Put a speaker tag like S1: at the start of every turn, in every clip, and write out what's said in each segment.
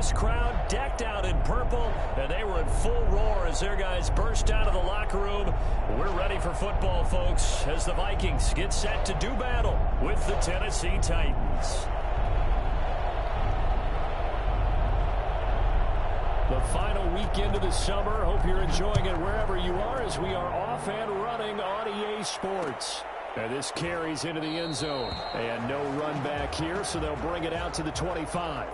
S1: This crowd decked out in purple, and they were in full roar as their guys burst out of the locker room. We're ready for football, folks, as the Vikings get set to do battle with the Tennessee Titans. The final weekend of the summer. Hope you're enjoying it wherever you are as we are off and running on EA Sports. And this carries into the end zone. And no run back here, so they'll bring it out to the 25.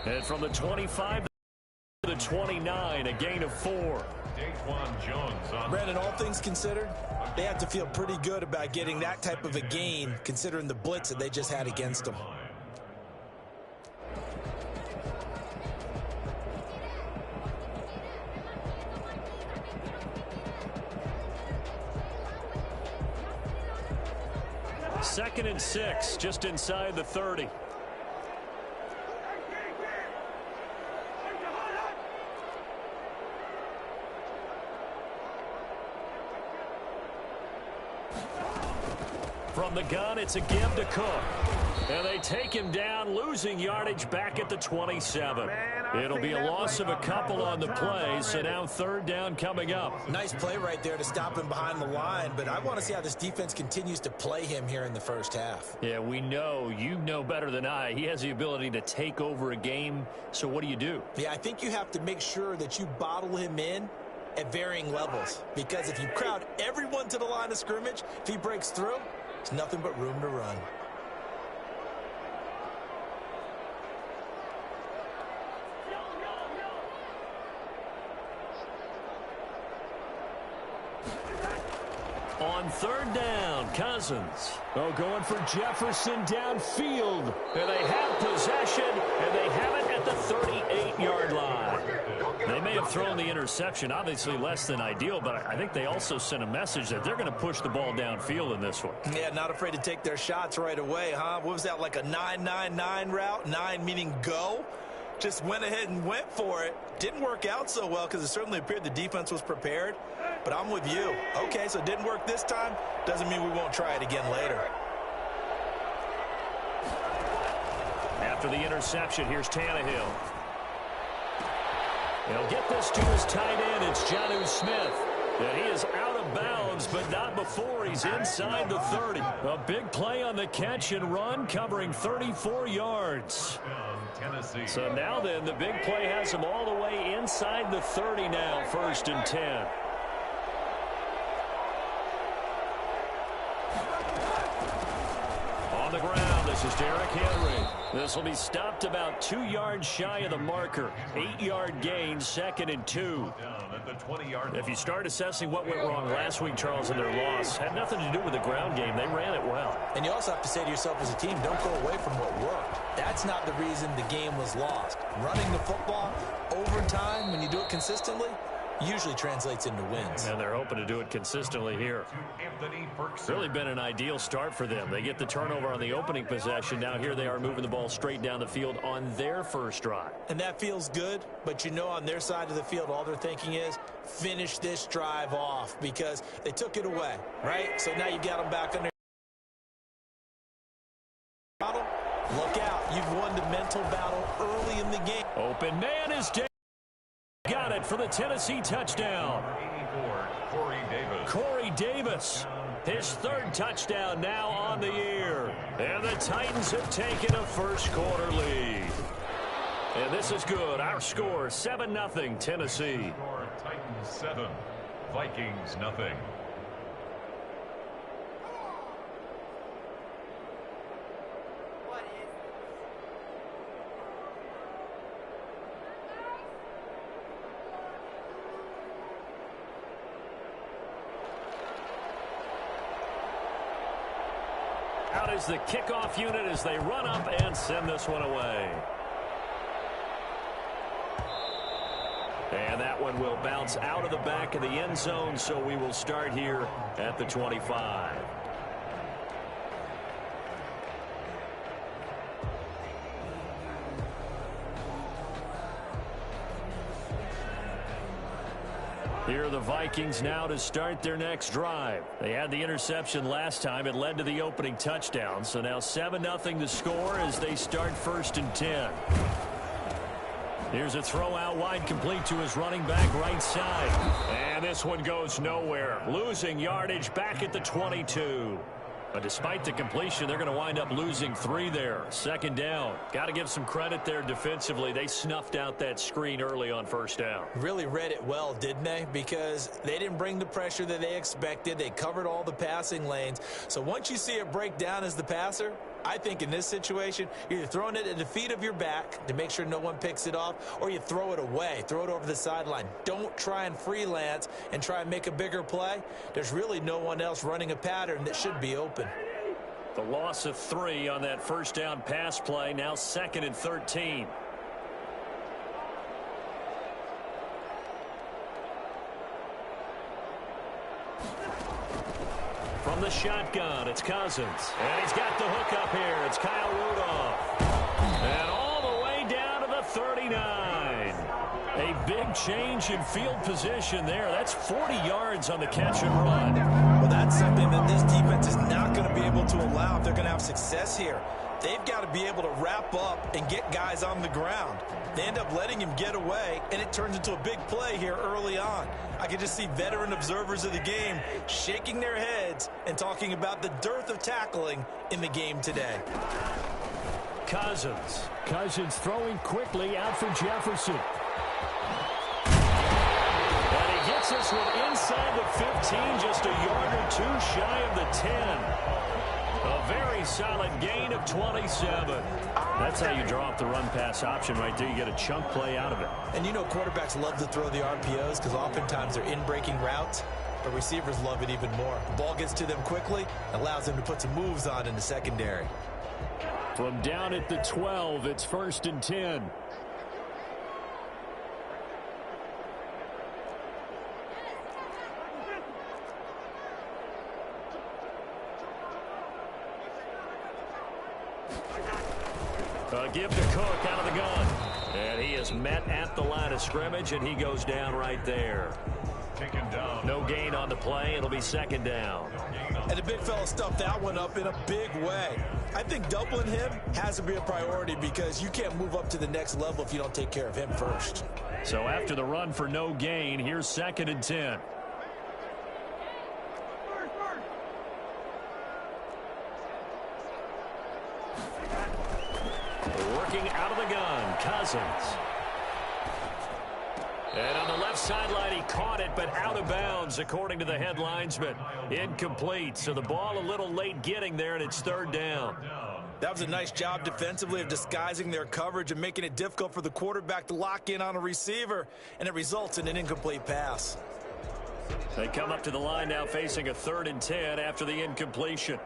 S1: And from the 25 to the 29, a gain of 4.
S2: Brandon, all things considered, they have to feel pretty good about getting that type of a gain, considering the blitz that they just had against them.
S1: Second and 6, just inside the 30. From the gun, it's a give to Cook. And they take him down, losing yardage back at the 27. It'll be a loss of a couple on the play, so now third down coming up.
S2: Nice play right there to stop him behind the line, but I want to see how this defense continues to play him here in the first half.
S1: Yeah, we know. You know better than I. He has the ability to take over a game, so what do?
S2: Yeah, I think you have to make sure that you bottle him in at varying levels, because if you crowd everyone to the line of scrimmage, if he breaks through, it's nothing but room to run.
S1: On third down, Cousins. Oh, going for Jefferson downfield. And they have possession, and they have it at the 38-yard line. They may have thrown the interception, obviously less than ideal, but I think they also sent a message that they're going to push the ball downfield in this one.
S2: Yeah, not afraid to take their shots right away, huh? What was that, like a 9-9-9 route? 9 meaning go? Just went ahead and went for it. Didn't work out so well because it certainly appeared the defense was prepared. But I'm with you. Okay, so it didn't work this time. Doesn't mean we won't try it again later.
S1: After the interception, here's Tannehill. He'll get this to his tight end. It's Jonnu Smith. And he is out of bounds, but not before he's inside the 30. A big play on the catch and run, covering 34 yards. So now then, the big play has him all the way inside the 30 now, 1st and 10. On the ground, this is Derrick Henry. This will be stopped about 2 yards shy of the marker. 8-yard gain, 2nd and 2. If you start assessing what went wrong last week, Charles, in their loss, had nothing to do with the ground game. They ran it well.
S2: And you also have to say to yourself as a team, don't go away from what worked. That's not the reason the game was lost. Running the football over time, when you do it consistently, usually translates into wins.
S1: And they're hoping to do it consistently here. Really been an ideal start for them. They get the turnover on the opening possession. Now here they are moving the ball straight down the field on their first drive.
S2: And that feels good, but you know on their side of the field, all they're thinking is finish this drive off because they took it away, right? So now you got them back under. Look out. You've won the mental battle early in the game.
S1: Open man is down. Got it for the Tennessee touchdown. 84, Corey Davis. His 3rd touchdown now on the year. And the Titans have taken a first quarter lead. And this is good. Our score, 7-0 Tennessee.
S3: Titans 7, Vikings nothing.
S1: out is the kickoff unit as they run up and send this one away. And that one will bounce out of the back of the end zone, so we will start here at the 25. Here are the Vikings now to start their next drive. They had the interception last time. It led to the opening touchdown. So now 7-0 to score as they start 1st and 10. Here's a throw out wide, complete to his running back right side. And this one goes nowhere. Losing yardage back at the 22. But despite the completion, they're going to wind up losing 3 there. 2nd down. Got to give some credit there defensively. They snuffed out that screen early on 1st down.
S2: Really read it well, didn't they? Because they didn't bring the pressure that they expected. They covered all the passing lanes. So once you see it break down as the passer, I think in this situation, you're either throwing it at the feet of your back to make sure no one picks it off, or you throw it away, throw it over the sideline. Don't try and freelance and try and make a bigger play. There's really no one else running a pattern that should be open.
S1: The loss of 3 on that 1st down pass play, now 2nd and 13. From the shotgun, it's Cousins. And he's got the hook up here. It's Kyle Rudolph. And all the way down to the 39. A big change in field position there. That's 40 yards on the catch and run.
S2: Well, that's something that this defense is not going to be able to allow if they're going to have success here. They've got to be able to wrap up and get guys on the ground. They end up letting him get away, and it turns into a big play here early on. I can just see veteran observers of the game shaking their heads and talking about the dearth of tackling in the game today.
S1: Cousins throwing quickly out for Jefferson. And he gets this one inside the 15, just a yard or 2 shy of the 10. A very solid gain of 27. That's how you draw up the run-pass option right there. You get a chunk play out of it.
S2: And you know quarterbacks love to throw the RPOs because oftentimes they're in-breaking routes, but receivers love it even more. The ball gets to them quickly, allows them to put some moves on in the secondary.
S1: From down at the 12, it's 1st and 10. Give to Cook out of the gun. And he is met at the line of scrimmage, and he goes down right there.
S3: Taken down.
S1: No gain on the play. It'll be 2nd down.
S2: And the big fella stuffed that one up in a big way. I think doubling him has to be a priority because you can't move up to the next level if you don't take care of him first.
S1: So after the run for no gain, here's 2nd and 10. Working out of the gun, Cousins. And on the left sideline, he caught it, but out of bounds, according to the head linesman. Incomplete, so the ball a little late getting there, and it's 3rd down.
S2: That was a nice job defensively of disguising their coverage and making it difficult for the quarterback to lock in on a receiver, and it results in an incomplete pass.
S1: They come up to the line now facing a 3rd and 10 after the incompletion.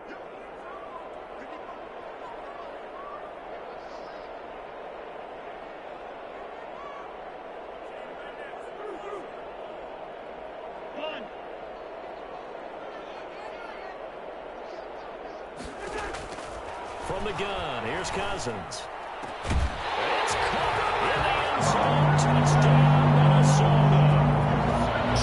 S1: From the gun, here's Cousins. It's caught in the end zone. Touchdown, Minnesota.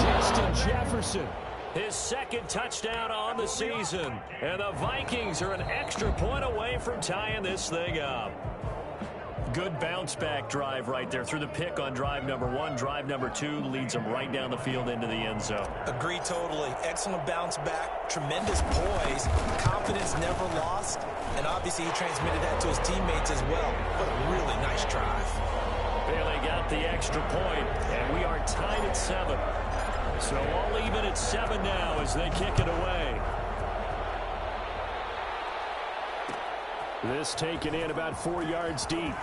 S1: Justin Jefferson, his 2nd touchdown on the season. And the Vikings are an extra point away from tying this thing up. Good bounce-back drive right there through the pick on drive number 1. Drive number 2 leads them right down the field into the end zone.
S2: Agree totally. Excellent bounce back, tremendous poise, confidence never lost, and obviously he transmitted that to his teammates as well. What a really nice drive.
S1: Bailey got the extra point, and we are tied at 7. So all even at 7 now as they kick it away. This taken in about 4 yards deep.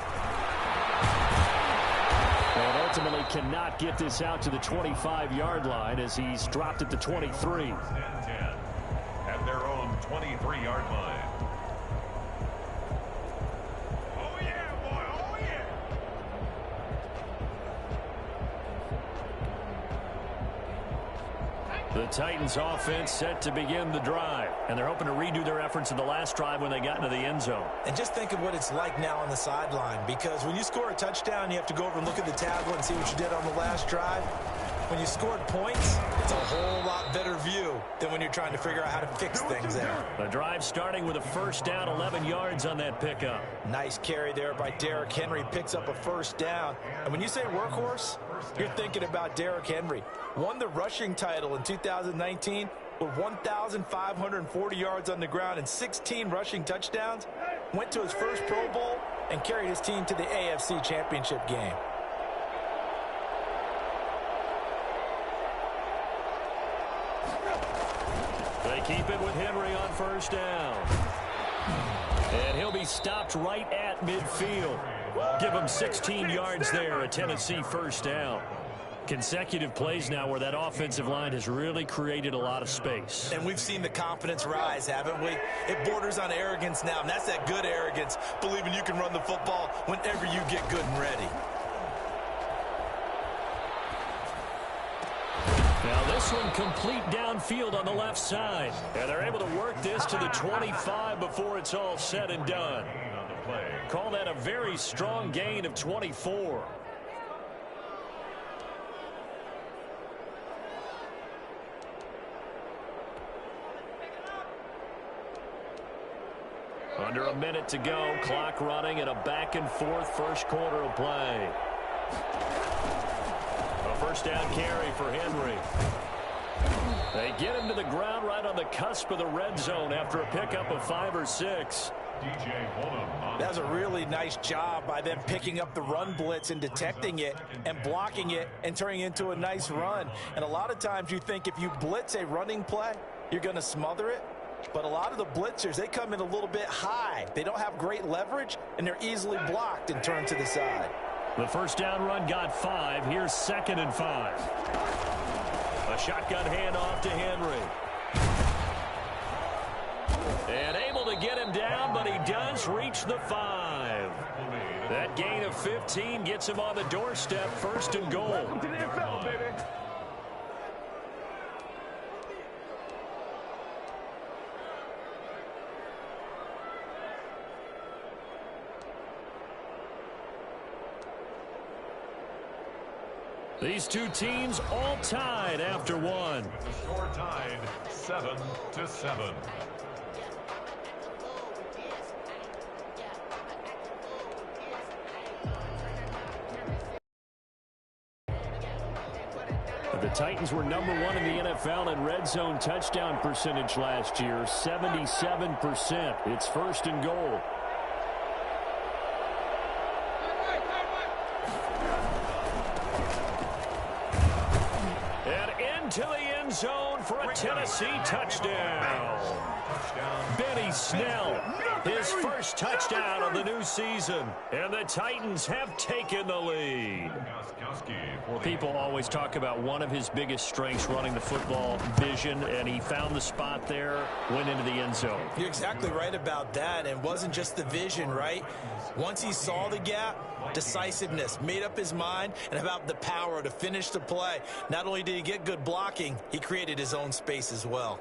S1: And ultimately cannot get this out to the 25-yard line as he's dropped at the 23.
S3: At their own 23-yard line.
S1: The Titans offense set to begin the drive, and they're hoping to redo their efforts in the last drive when they got into the end zone.
S2: And just think of what it's like now on the sideline, because when you score a touchdown, you have to go over and look at the tablet and see what you did on the last drive. When you scored points, it's a whole lot better view than when you're trying to figure out how to fix things there.
S1: The drive starting with a first down, 11 yards on that pickup.
S2: Nice carry there by Derrick Henry, picks up a first down. And when you say workhorse, you're thinking about Derrick Henry. Won the rushing title in 2019 with 1,540 yards on the ground and 16 rushing touchdowns. Went to his first Pro Bowl and carried his team to the AFC Championship game.
S1: They keep it with Henry on first down. And he'll be stopped right at midfield. Give him 16 yards there, a Tennessee first down. Consecutive plays now where that offensive line has really created a lot of space.
S2: And we've seen the confidence rise, haven't we? It borders on arrogance now, and that's that good arrogance, believing you can run the football whenever you get good and ready.
S1: Now this one complete downfield on the left side. And they're able to work this to the 25 before it's all said and done. Call that a very strong gain of 24. Under a minute to go, clock running, and a back-and-forth first quarter of play. A first down carry for Henry. They get him to the ground right on the cusp of the red zone after a pickup of 5 or 6.
S2: That was a really nice job by them picking up the run blitz and detecting it and blocking it and turning it into a nice run. And a lot of times you think if you blitz a running play, you're going to smother it. But a lot of the blitzers, they come in a little bit high. They don't have great leverage, and they're easily blocked and turned to the side.
S1: The first down run got 5. Here's 2nd and 5. A shotgun handoff to Henry. And able to get him down, but he does reach the 5. That gain of 15 gets him on the doorstep, 1st and goal.
S4: Welcome to the NFL, baby.
S1: These two teams all tied after one.
S3: With the score tied 7-7.
S1: The Titans were number 1 in the NFL in red zone touchdown percentage last year, 77%. It's 1st and goal. To the end zone for a Tennessee touchdown. Benny Snell, his first touchdown of the new season. And the Titans have taken the lead. People always talk about one of his biggest strengths, running the football, vision, and he found the spot there, went into the end zone.
S2: You're exactly right about that. It wasn't just the vision, right? Once he saw the gap, decisiveness, made up his mind, and about the power to finish the play. Not only did he get good blocking, he created his own space as well.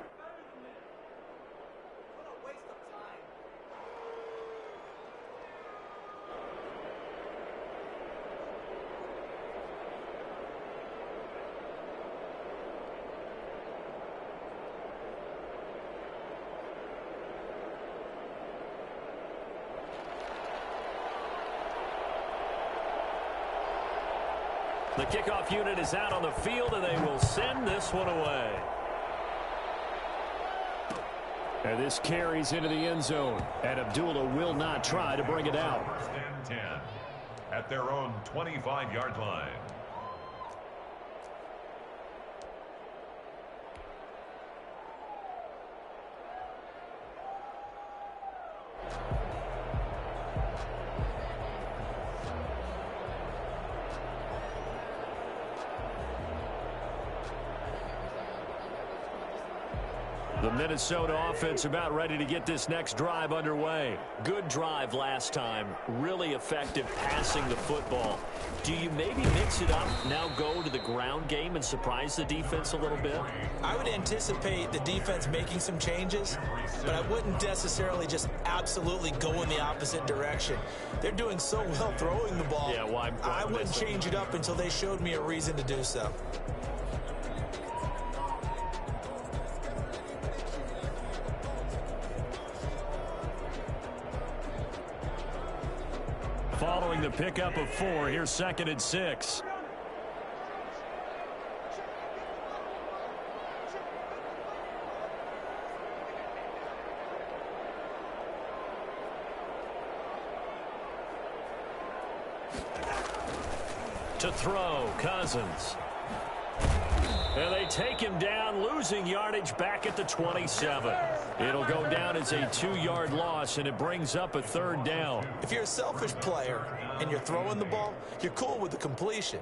S1: The kickoff unit is out on the field, and they will send this one away. And this carries into the end zone, and Abdullah will not try to bring it out.
S3: 1st and 10 at their own 25-yard line.
S1: The Minnesota offense about ready to get this next drive underway. Good drive last time. Really effective passing the football. Do you maybe mix it up, now go to the ground game and surprise the defense a little bit?
S2: I would anticipate the defense making some changes, but I wouldn't necessarily just absolutely go in the opposite direction. They're doing so well throwing the ball.
S1: Yeah, why
S2: I wouldn't change it up until they showed me a reason to do so.
S1: Following the pickup of 4, here's 2nd and 6. To throw, Cousins. And they take him down, losing yardage back at the 27. It'll go down as a 2-yard loss, and it brings up a 3rd down.
S2: If you're a selfish player and you're throwing the ball, you're cool with the completion.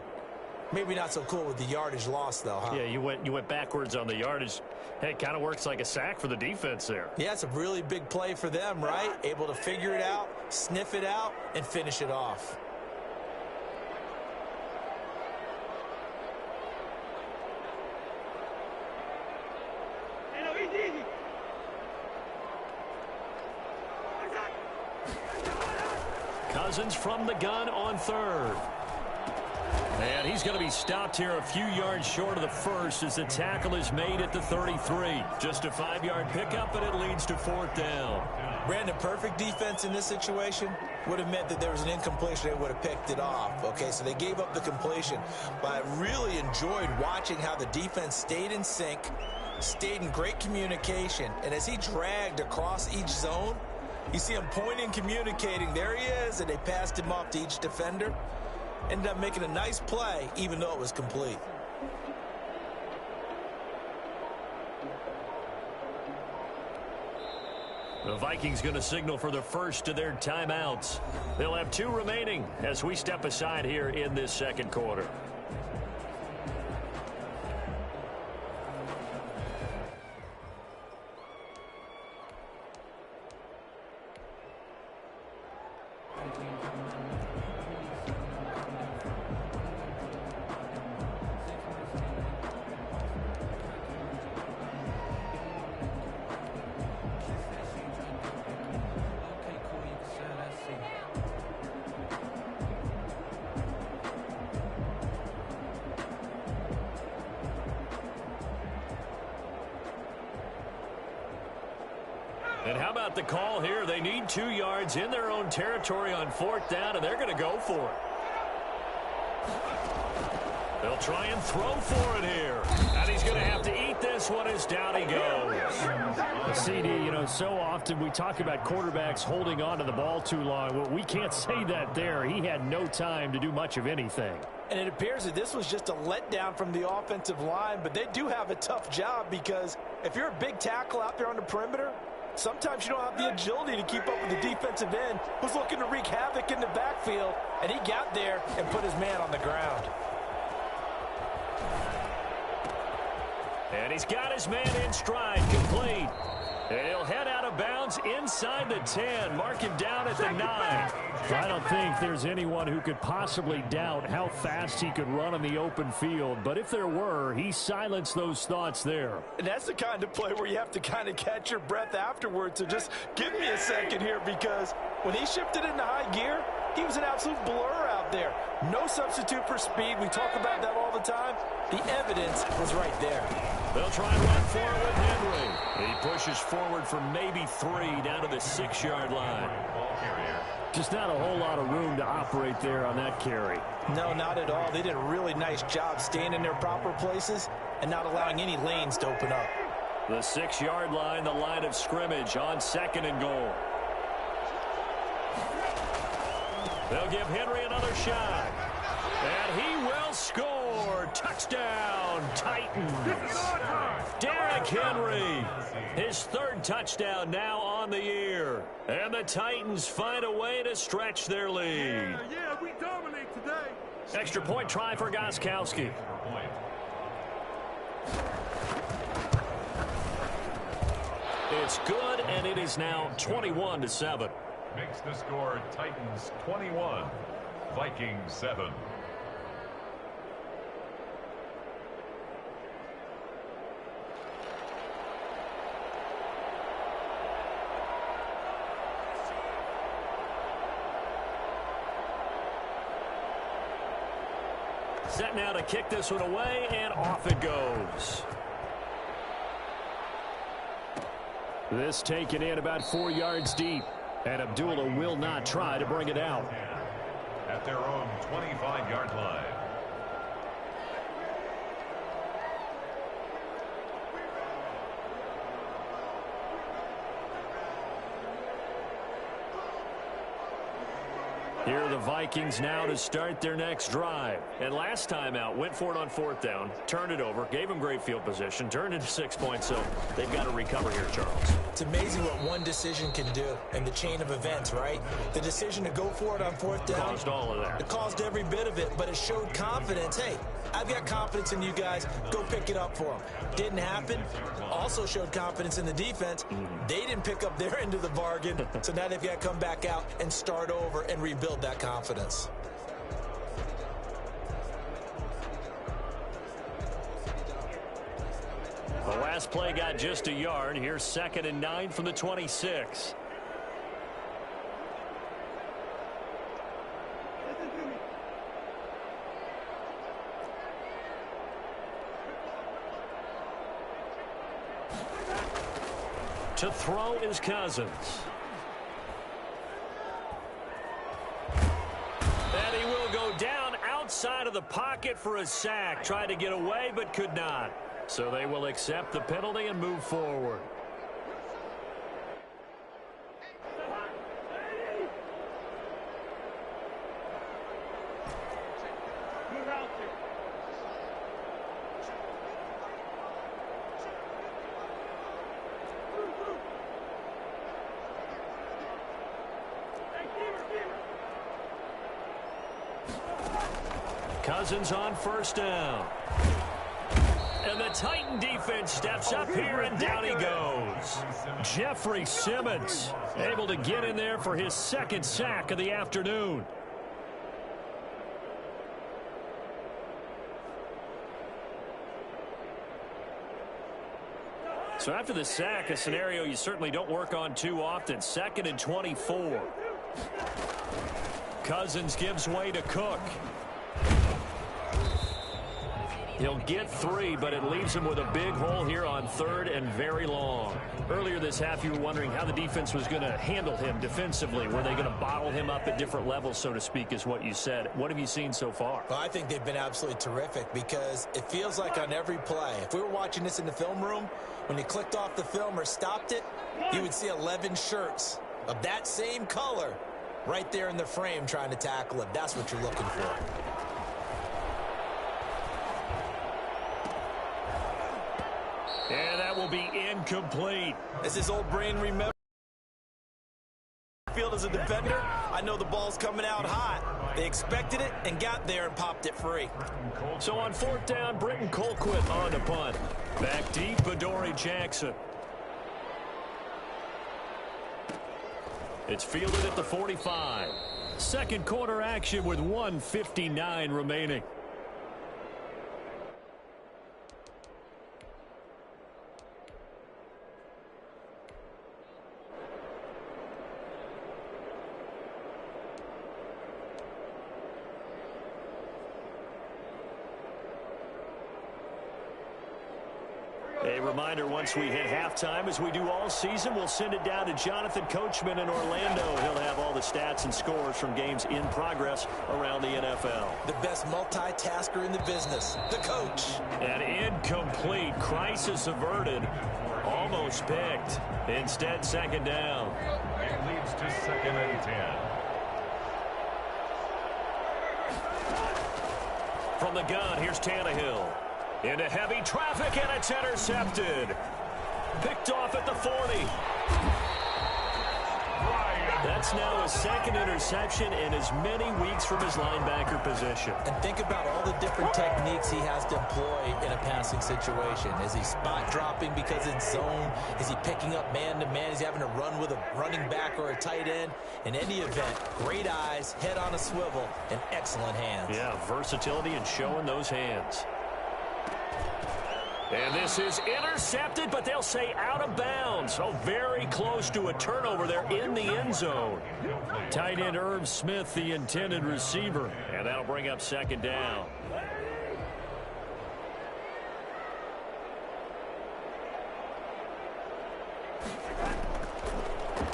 S2: Maybe not so cool with the yardage loss, though, huh?
S1: Yeah, you went backwards on the yardage. Hey, it kind of works like a sack for the defense there.
S2: Yeah, it's a really big play for them, right? Able to figure it out, sniff it out, and finish it off.
S1: Cousins from the gun on 3rd. And he's going to be stopped here a few yards short of the 1st as the tackle is made at the 33. Just a 5-yard pickup, and it leads to 4th down.
S2: Brandon, perfect defense in this situation would have meant that there was an incompletion. They would have picked it off. Okay, so they gave up the completion. But I really enjoyed watching how the defense stayed in sync, stayed in great communication, and as he dragged across each zone, you see him pointing, communicating. There he is, and they passed him off to each defender. Ended up making a nice play, even though it was complete.
S1: The Vikings going to signal for the first of their timeouts. They'll have 2 remaining as we step aside here in this 2nd quarter. And how about the call here? They need 2 yards in their own territory on 4th down, and they're going to go for it. They'll try and throw for it here. And he's going to have to eat this one as down he goes. CD, you know, so often we talk about quarterbacks holding on to the ball too long. Well, we can't say that there. He had no time to do much of anything.
S2: And it appears that this was just a letdown from the offensive line, but they do have a tough job because if you're a big tackle out there on the perimeter, sometimes you don't have the agility to keep up with the defensive end who's looking to wreak havoc in the backfield, and he got there and put his man on the ground.
S1: And he's got his man in stride, complete. And he'll head out of bounds inside the 10. Mark him down at the 9.
S4: I don't think there's anyone who could possibly doubt how fast he could run in the open field. But if there were, he silenced those thoughts there.
S2: And that's the kind of play where you have to kind of catch your breath afterwards. So just give me a second here, because when he shifted into high gear, he was an absolute blur out there. No substitute for speed. We talk about that all the time. The evidence was right there.
S1: They'll try and run forward with Henry. He pushes forward for maybe 3 down to the 6-yard line.
S4: Just not a whole lot of room to operate there on that carry.
S2: No, not at all. They did a really nice job staying in their proper places and not allowing any lanes to open up.
S1: The 6-yard line, the line of scrimmage on 2nd and goal. They'll give Henry another shot. And he will score. Touchdown, Titans. Derrick Henry, his 3rd touchdown now on the year. And the Titans find a way to stretch their lead.
S5: Yeah, we dominate today.
S1: Extra point try for Gostkowski. It's good, and it is now 21-7.
S3: Makes the score Titans 21, Vikings 7.
S1: Set now to kick this one away, and off it goes.
S4: This taken in about 4 yards deep, and Abdullah will not try to bring it out.
S3: At their own 25-yard line.
S1: Here are the Vikings now to start their next drive. And last time out, went for it on 4th down, turned it over, gave them great field position, turned into 6 points, so they've got to recover here, Charles.
S2: It's amazing what one decision can do in the chain of events, right? The decision to go for it on 4th down.
S1: Caused all of that.
S2: It caused every bit of it, but it showed confidence. Hey, I've got confidence in you guys. Go pick it up for them. Didn't happen. Also showed confidence in the defense. They didn't pick up their end of the bargain, so now they've got to come back out and start over and rebuild that confidence.
S1: The last play got just a yard. Here's 2nd and 9 from the 26. To throw is Cousins. And he will go down outside of the pocket for a sack. Tried to get away but could not. So they will accept the penalty and move forward. Cousins on 1st down. And the Titan defense steps up here, and down he goes. Jeffrey Simmons able to get in there for his 2nd sack of the afternoon. So after the sack, a scenario you certainly don't work on too often. 2nd and 24. Cousins gives way to Cook. He'll get 3, but it leaves him with a big hole here on 3rd and very long. Earlier this half, you were wondering how the defense was going to handle him defensively. Were they going to bottle him up at different levels, so to speak, is what you said. What have you seen so far?
S2: Well, I think they've been absolutely terrific because it feels like on every play, if we were watching this in the film room, when you clicked off the film or stopped it, you would see 11 shirts of that same color right there in the frame trying to tackle it. That's what you're looking for.
S1: And that will be incomplete.
S2: As his old brain remembers field as a defender, I know the ball's coming out hot. They expected it and got there and popped it free.
S1: So on 4th down, Britton Colquitt on the punt. Back deep, Adoree Jackson. It's fielded at the 45. 2nd quarter action with 1:59 remaining. A reminder, once we hit halftime, as we do all season, we'll send it down to Jonathan Coachman in Orlando. He'll have all the stats and scores from games in progress around the NFL.
S2: The best multitasker in the business, the coach.
S1: An incomplete, crisis averted, almost picked. Instead, 2nd down.
S3: It leads to 2nd and 10.
S1: From the gun, here's Tannehill. Into heavy traffic, and it's intercepted. Picked off at the 40. That's now his second interception in as many weeks from his linebacker position.
S2: And think about all the different techniques he has to employ in a passing situation. Is he spot dropping because it's zone? Is he picking up man-to-man? Is he having to run with a running back or a tight end? In any event, great eyes, head on a swivel, and excellent hands.
S1: Yeah, versatility and showing those hands. And this is intercepted, but they'll say out of bounds. So very close to a turnover there in the end zone. Tight end Irv Smith, the intended receiver. And that'll bring up second down.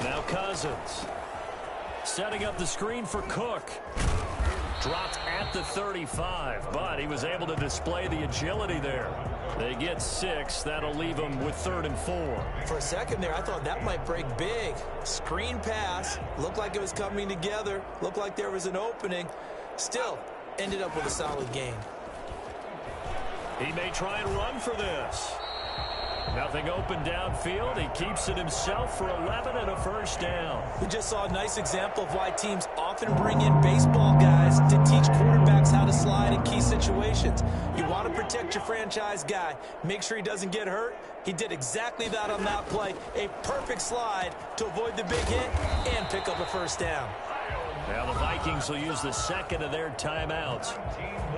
S1: Now Cousins. Setting up the screen for Cook. Dropped at the 35, but he was able to display the agility there. They get 6. That'll leave them with 3rd and 4.
S2: For a second there, I thought that might break big. Screen pass. Looked like it was coming together. Looked like there was an opening. Still, ended up with a solid gain.
S1: He may try and run for this. Nothing open downfield. He keeps it himself for 11 and a first down.
S2: We just saw a nice example of why teams often bring in baseball guys to teach quarterbacks how to slide in key situations. You want to protect your franchise guy. Make sure he doesn't get hurt. He did exactly that on that play. A perfect slide to avoid the big hit and pick up a first down.
S1: Now the Vikings will use the second of their timeouts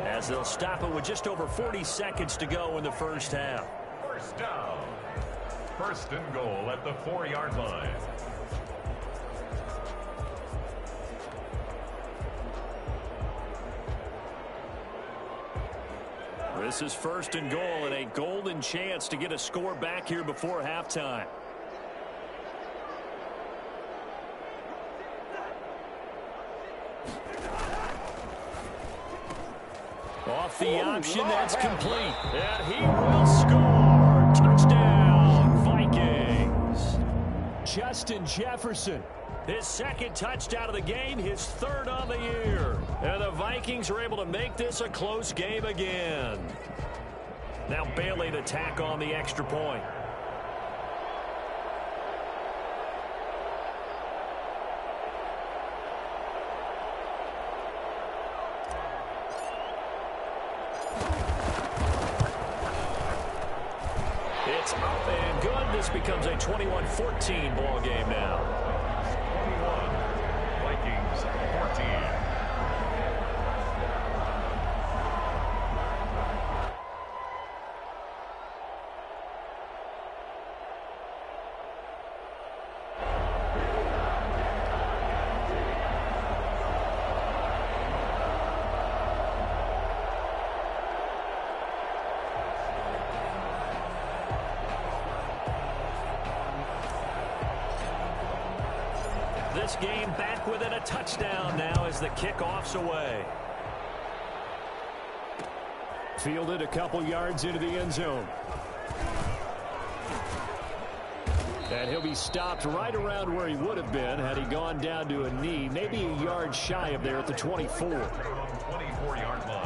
S1: as they'll stop it with just over 40 seconds to go in the first half.
S3: First down. 1st and goal at the 4-yard line.
S1: This is 1st and goal and a golden chance to get a score back here before halftime. Off the option, that's complete. And he will score. Touchdown, Vikings. Justin Jefferson, his 2nd touchdown of the game, his 3rd on the year. And the Vikings are able to make this a close game again. Now Bailey to tack on the extra point. It's up and good. This becomes a 21-14 ball game now.
S3: 21, Vikings 14.
S1: This game back within a touchdown now as the kickoff's away. Fielded a couple yards into the end zone. And he'll be stopped right around where he would have been had he gone down to a knee, maybe a yard shy of there at the 24.
S3: 24-yard line.